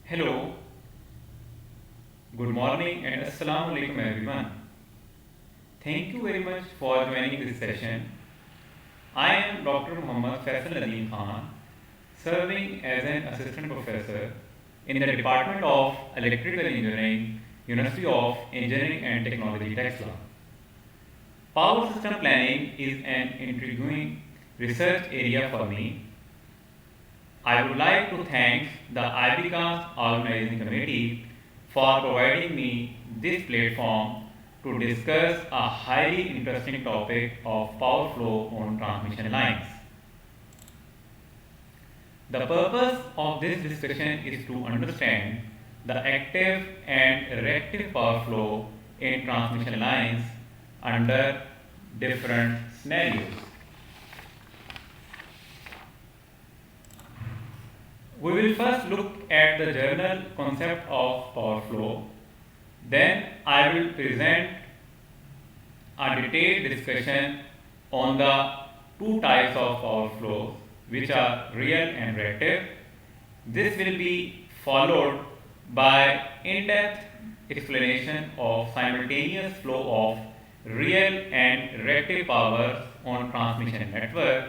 Hello, good morning and assalamu alaikum everyone. Thank you very much for joining this session. I am Dr. Muhammad Faisal Nadeem Khan, serving as an assistant professor in the Department of Electrical Engineering, University of Engineering and Technology, Texas. Power system planning is an intriguing research area for me. I would like to thank the IBCAS organizing committee for providing me this platform to discuss a highly interesting topic of power flow on transmission lines. The purpose of this discussion is to understand the active and reactive power flow in transmission lines under different scenarios. We will first look at the general concept of power flow. Then I will present a detailed discussion on the two types of power flows, which are real and reactive. This will be followed by in-depth explanation of simultaneous flow of real and reactive powers on transmission network.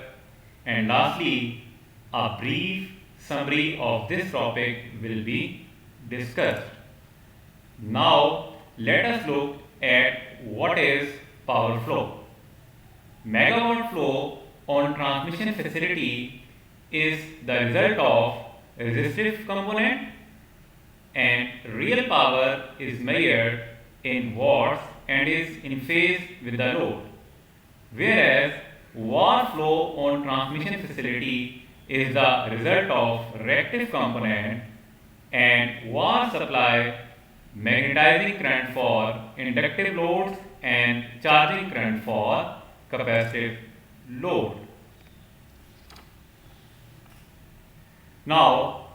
And lastly, a brief summary of this topic will be discussed. Now, let us look at what is power flow. Megawatt flow on transmission facility is the result of resistive component, and real power is measured in watts and is in phase with the load. Whereas war flow on transmission facility is the result of reactive component, and war supply magnetizing current for inductive loads and charging current for capacitive load. Now,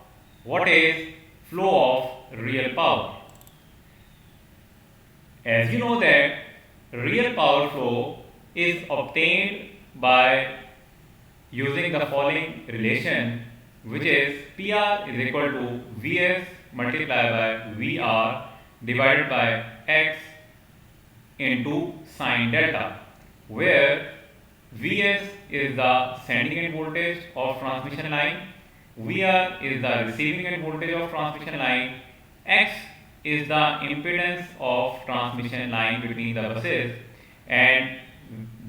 what is flow of real power? As you know that real power flow is obtained by using the following relation, which is PR is equal to Vs multiplied by Vr divided by X into sine delta, where Vs is the sending end voltage of transmission line, Vr is the receiving end voltage of transmission line, X is the impedance of transmission line between the buses, and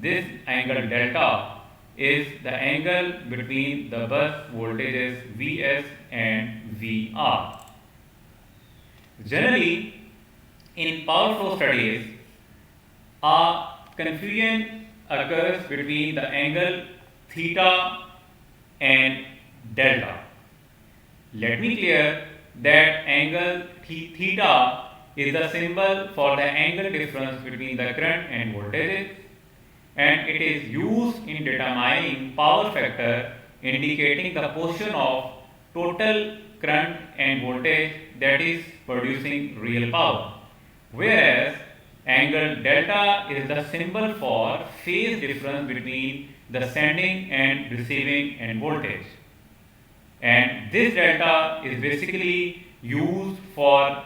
this angle delta is the angle between the bus voltages Vs and Vr. Generally, in power flow studies, a confusion occurs between the angle theta and delta. Let me clear that angle theta is the symbol for the angle difference between the current and voltages, and it is used in determining power factor, indicating the portion of total current and voltage that is producing real power. Whereas angle delta is the symbol for phase difference between the sending and receiving end voltage. And this delta is basically used for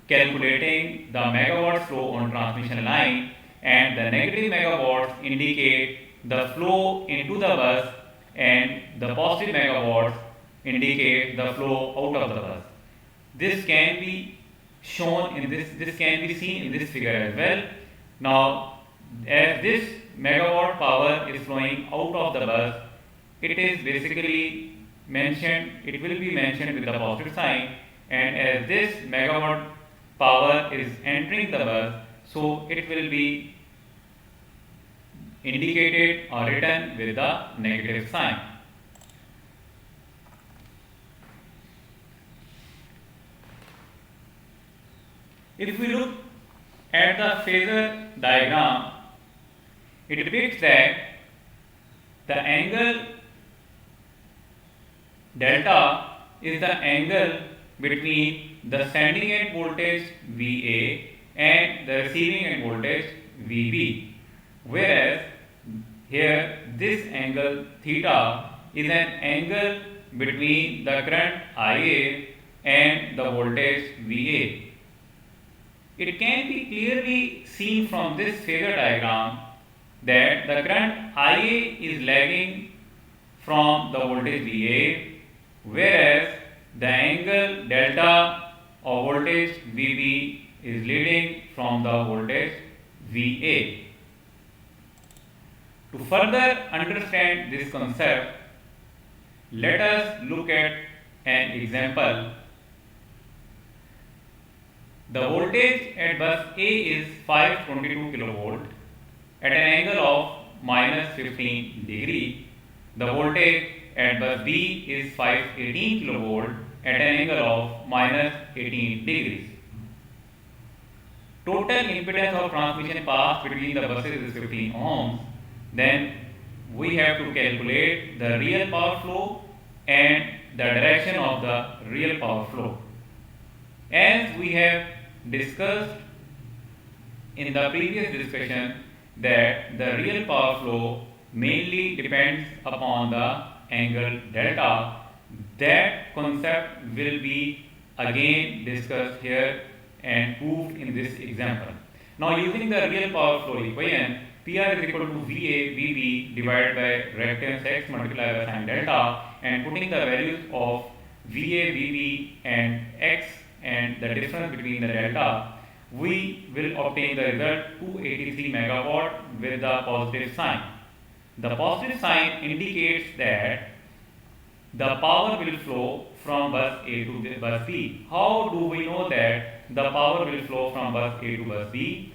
calculating the megawatt flow on transmission line, and the negative megawatts indicate the flow into the bus, and the positive megawatts indicate the flow out of the bus. This can be shown in this can be seen in this figure as well. Now, as this megawatt power is flowing out of the bus, it is basically mentioned, it will be mentioned with the positive sign, and as this megawatt power is entering the bus, so it will be indicated or written with the negative sign. If we look at the phasor diagram, it depicts that the angle delta is the angle between the sending end voltage VA and the receiving end voltage VB, whereas here this angle theta is an angle between the current IA and the voltage VA. It can be clearly seen from this phasor diagram that the current IA is lagging from the voltage VA, whereas the angle delta of voltage VB is leading from the voltage VA. To further understand this concept, let us look at an example. The voltage at bus A is 522 kilovolt at an angle of minus 15 degree. The voltage at bus B is 518 kilovolt at an angle of minus 18 degrees. Total impedance of transmission path between the buses is 15 ohms. Then we have to calculate the real power flow and the direction of the real power flow. As we have discussed in the previous discussion that the real power flow mainly depends upon the angle delta, that concept will be again discussed here and proved in this example. Now using the real power flow equation, PR is equal to VA VB divided by reactance X multiplied by sin delta, and putting the values of VA VB and X and the difference between the delta, we will obtain the result 283 megawatt with the positive sign. The positive sign indicates that the power will flow from bus A to bus B. How do we know that the power will flow from bus A to bus B?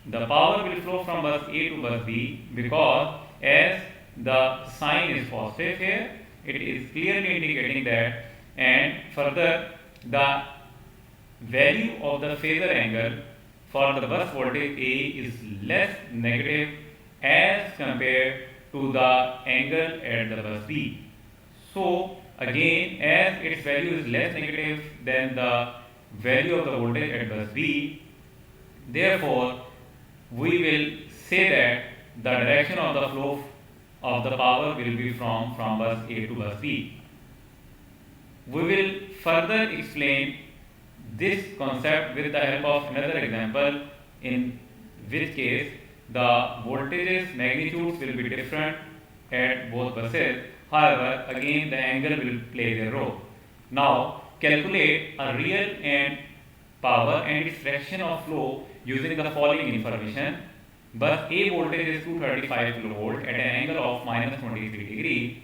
The power will flow from bus A to bus B because as the sign is positive here, it is clearly indicating that, and further the value of the phasor angle for the bus voltage A is less negative as compared to the angle at the bus B. So again, as its value is less negative than the value of the voltage at bus B, therefore we will say that the direction of the flow of the power will be from bus A to bus B. We will further explain this concept with the help of another example, in which case the voltages magnitudes will be different at both buses. However, again the angle will play their role. Now calculate a real and power and its fraction of flow using the following information. Bus A voltage is 235 kilovolt at an angle of minus 23 degree,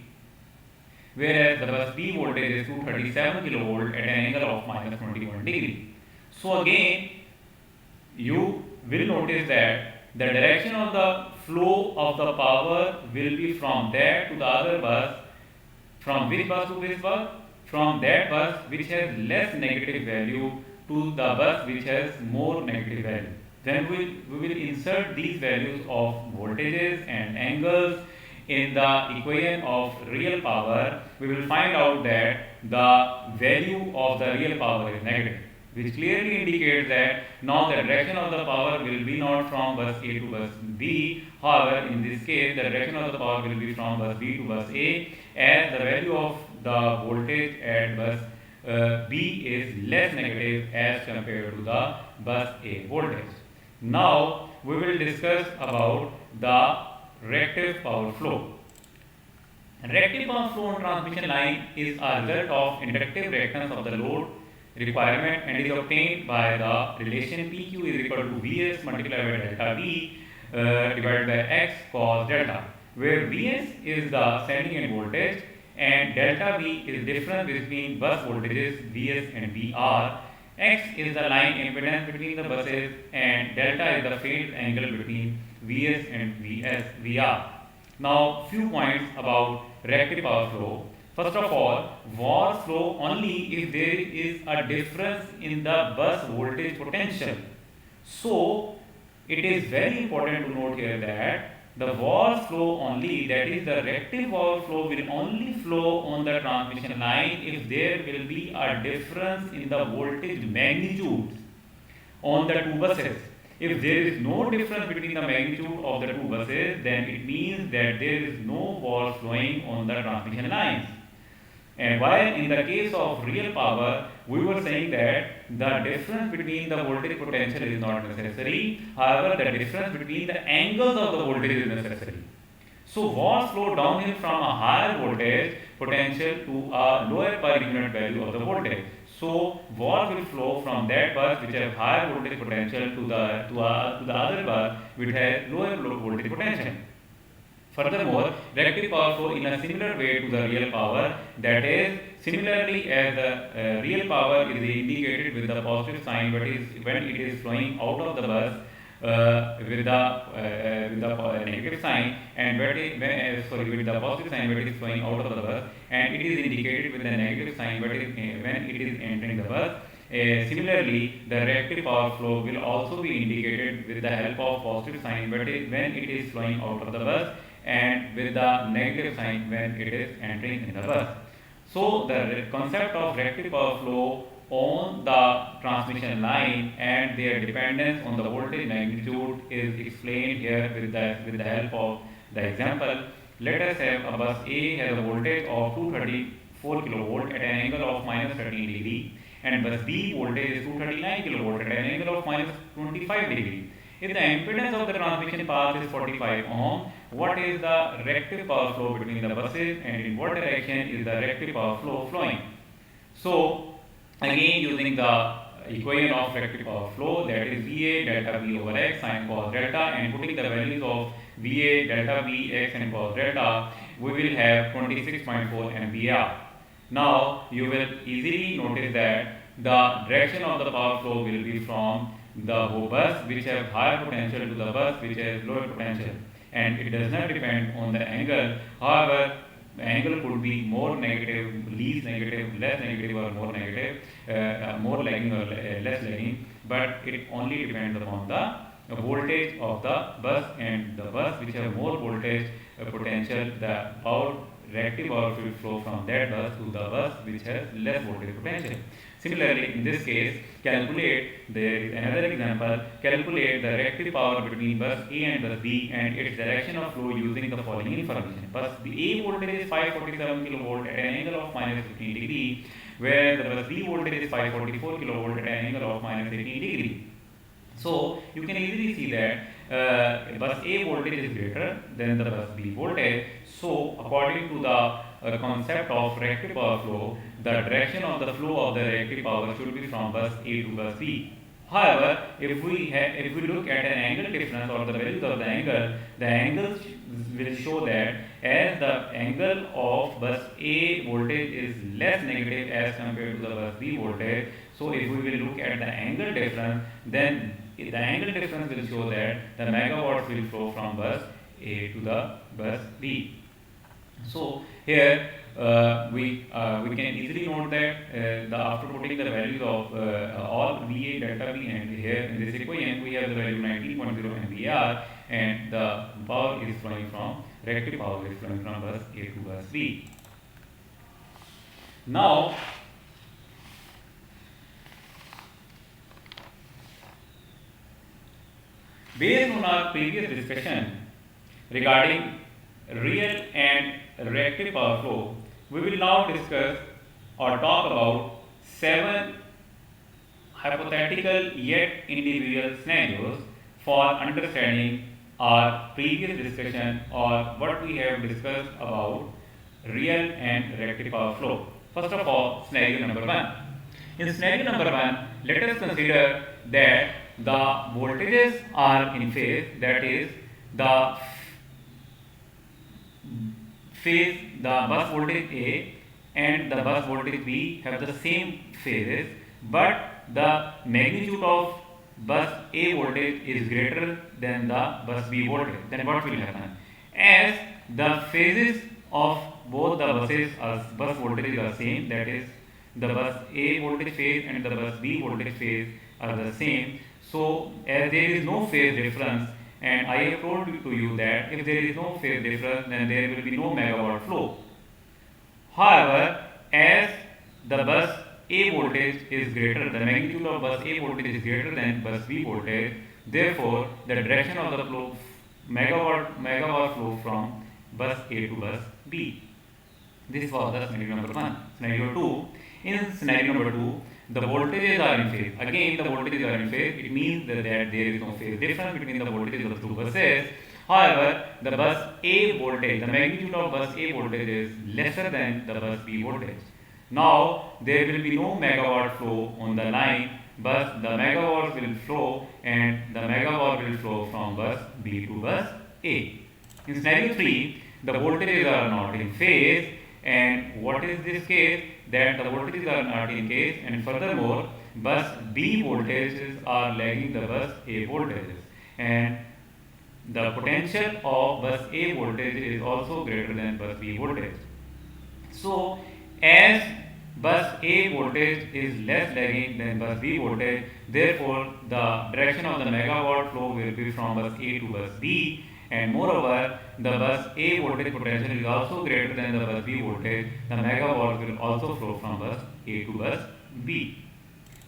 whereas the bus B voltage is 237 kilovolt at an angle of minus 21 degree. So again, you will notice that the direction of the flow of the power will be from there to the other bus. From which bus to this bus? From that bus which has less negative value to the bus which has more negative value. Then we will insert these values of voltages and angles in the equation of real power. We will find out that the value of the real power is negative, which clearly indicates that now the direction of the power will be not from bus A to bus B. However, in this case, the direction of the power will be from bus B to bus A, as the value of the voltage at bus B is less negative as compared to the bus A voltage. Now we will discuss about the reactive power flow. Reactive power flow on transmission line is a result of inductive reactance of the load requirement and is obtained by the relation PQ is equal to Vs multiplied by delta V divided by X cos delta, where Vs is the sending end voltage and delta V is difference between bus voltages Vs and Vr. X is the line impedance between the buses and delta is the phase angle between Vs and Vr. Now few points about reactive power flow. First of all, VAR flow only if there is a difference in the bus voltage potential. So it is very important to note here that the VAR flow only, that is the reactive power flow, will only flow on the transmission line if there will be a difference in the voltage magnitudes on the two buses. If there is no difference between the magnitude of the two buses, then it means that there is no VAR flowing on the transmission lines. And while in the case of real power, we were saying that the difference between the voltage potential is not necessary. However, the difference between the angles of the voltage is necessary. So watts flow downhill from a higher voltage potential to a lower per unit value of the voltage. So watt will flow from that bus which has higher voltage potential to the other bus which has lower voltage potential. Furthermore, reactive power flow in a similar way to the real power, that is, similarly as the real power is indicated with the positive sign, but is when it is flowing out of the bus with the negative sign, and with the positive sign when it is flowing out of the bus, and it is indicated with the negative sign when it is entering the bus. Similarly, the reactive power flow will also be indicated with the help of positive sign when it is flowing out of the bus, and with the negative sign when it is entering in the bus. So the concept of reactive power flow on the transmission line and their dependence on the voltage magnitude is explained here with the help of the example. Let us have a bus A has a voltage of 234 kilovolt at an angle of minus 13 degree, and bus B voltage is 239 kilovolt at an angle of minus 25 degree. If the impedance of the transmission path is 45 ohm, what is the reactive power flow between the buses, and in what direction is the reactive power flow flowing? So again, using the equation of reactive power flow, that is VA delta V over X sin cos delta, and putting the values of VA delta V X and cos delta, we will have 26.4 MVAR. Now you will easily notice that the direction of the power flow will be from the bus which have higher potential to the bus which has lower potential, and it does not depend on the angle. However, the angle could be more negative, least negative, less negative, or more negative, more lagging or less lagging, but it only depends upon the voltage of the bus, and the bus which have more voltage potential, the power reactive power will flow from that bus to the bus which has less voltage potential. Similarly, in this case, there is another example, calculate the reactive power between bus A and bus B and its direction of flow using the following information. Bus A voltage is 547 kilovolt at an angle of minus 15 degree, where the bus B voltage is 544 kilovolt at an angle of minus 18 degree. So you can easily see that bus A voltage is greater than the bus B voltage. So according to the concept of reactive power flow, the direction of the flow of the reactive power should be from bus A to bus B. However, if we look at an angle difference or the values of the angles will show that as the angle of bus A voltage is less negative as compared to the bus B voltage. So if we will look at the angle difference, then the angle difference will show that the megawatts will flow from bus A to the bus B. So here we can easily note that after putting the values of all VA delta V, and here in this equation we have the value 19.0 MVAR, and the power is flowing from reactive power is flowing from bus A to bus B. Now based on our previous discussion regarding real and reactive power flow, we will now discuss or talk about 7 hypothetical yet individual scenarios for understanding our previous discussion or what we have discussed about real and reactive power flow. First of all, scenario number 1. In scenario number 1, let us consider that the voltages are in phase, that is the bus voltage A and the bus voltage B have the same phases, but the magnitude of bus A voltage is greater than the bus B voltage. Then what will happen? As the phases of both the bus voltages are same, that is the bus A voltage phase and the bus B voltage phase are the same. So as there is no phase difference, and I have told to you that if there is no phase difference, then there will be no megawatt flow. However, as the bus A voltage is greater, the magnitude of bus A voltage is greater than bus B voltage, therefore the direction of the flow megawatt flow from bus A to bus B. This was the scenario number 1. Scenario 2. In scenario number 2, the voltages are in phase. Again, the voltages are in phase. It means that there is no phase difference between the voltages of the two buses. However, the bus A voltage, the magnitude of bus A voltage is lesser than the bus B voltage. Now, there will be no megawatt flow on the line, but the megawatt will flow and the megawatt will flow from bus B to bus A. In scenario 3, the voltages are not in phase, and what is this case? That the voltages are not in phase, and furthermore, bus B voltages are lagging the bus A voltages, and the potential of bus A voltage is also greater than bus B voltage. So, as bus A voltage is less lagging than bus B voltage, therefore the direction of the megawatt flow will be from bus A to bus B, and moreover, the bus A voltage potential is also greater than the bus B voltage. The megawatt will also flow from bus A to bus B.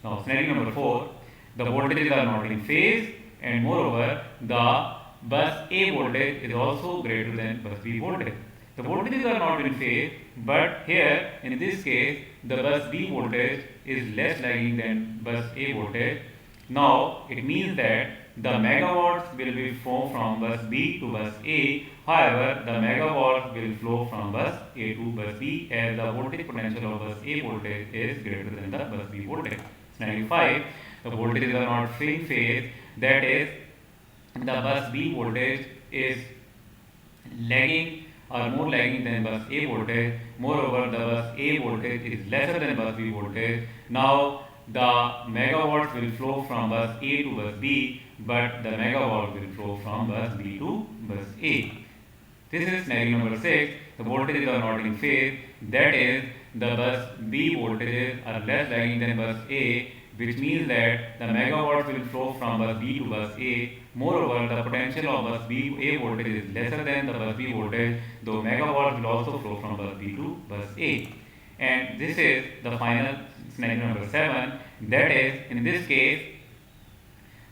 Now, scenario number 4, the voltages are not in phase, and moreover, the bus A voltage is also greater than bus B voltage. The voltages are not in phase, but here in this case, the bus B voltage is less lagging than bus A voltage. Now, it means that the megawatts will be flow from bus B to bus A. However, the megawatt will flow from bus A to bus B, as the voltage potential of bus A voltage is greater than the bus B voltage. Scenario 5, the voltages are not in phase, that is, the bus B voltage is lagging or more lagging than bus A voltage. Moreover, the bus A voltage is lesser than bus B voltage. Now, the megawatts will flow from bus A to bus B, but the megawatt will flow from bus B to bus A. This is scenario number 6. The voltages are not in phase, that is, the bus B voltages are less lagging than bus A, which means that the megawatt will flow from bus B to bus A. Moreover, the potential of bus B A voltage is lesser than the bus B voltage, though megawatt will also flow from bus B to bus A. And this is the final scenario number 7, that is, in this case,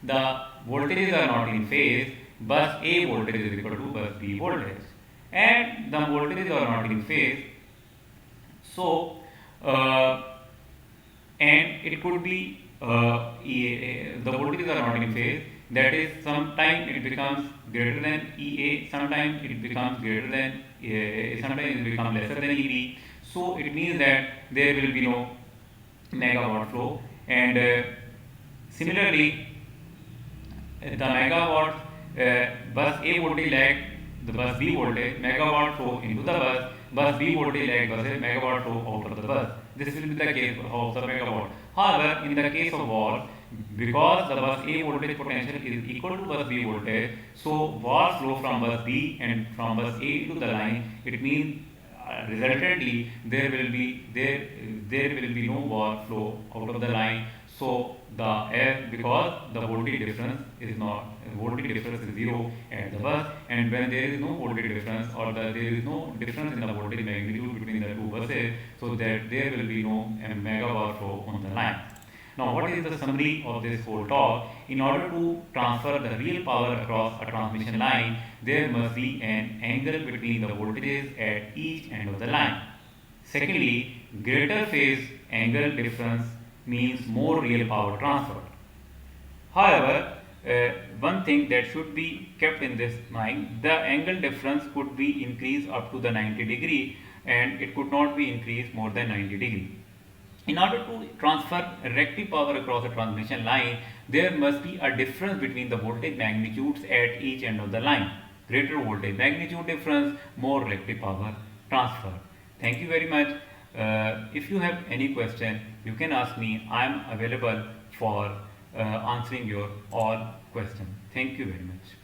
the voltages are not in phase, bus A voltage is equal to bus B voltage, and the voltages are not in phase. So, and it could be the voltages are not in phase, that is, sometime it becomes greater than EA, sometimes it becomes greater than sometimes it becomes lesser than EB. So it means that there will be no megawatt flow, and similarly, the megawatt bus A voltage lag the bus B voltage, megawatt flow into the bus B voltage lag versus megawatt flow out of the bus. This will be the case of the megawatt. However, in the case of wall, because the bus A voltage potential is equal to bus B voltage, so wall flow from bus B and from bus A to the line, it means resultantly there will be no wall flow out of the line. So because the voltage difference is zero at the bus, and when there is no voltage difference or there is no difference in the voltage magnitude between the two buses, so that there will be no megawatt flow on the line. Now, what is the summary of this whole talk? In order to transfer the real power across a transmission line, there must be an angle between the voltages at each end of the line. Secondly, greater phase angle difference means more real power transfer. However, one thing that should be kept in this mind, the angle difference could be increased up to the 90 degree, and it could not be increased more than 90 degree. In order to transfer reactive power across a transmission line, there must be a difference between the voltage magnitudes at each end of the line. Greater voltage magnitude difference, more reactive power transfer. Thank you very much. If you have any question, you can ask me. I am available for answering your all questions. Thank you very much.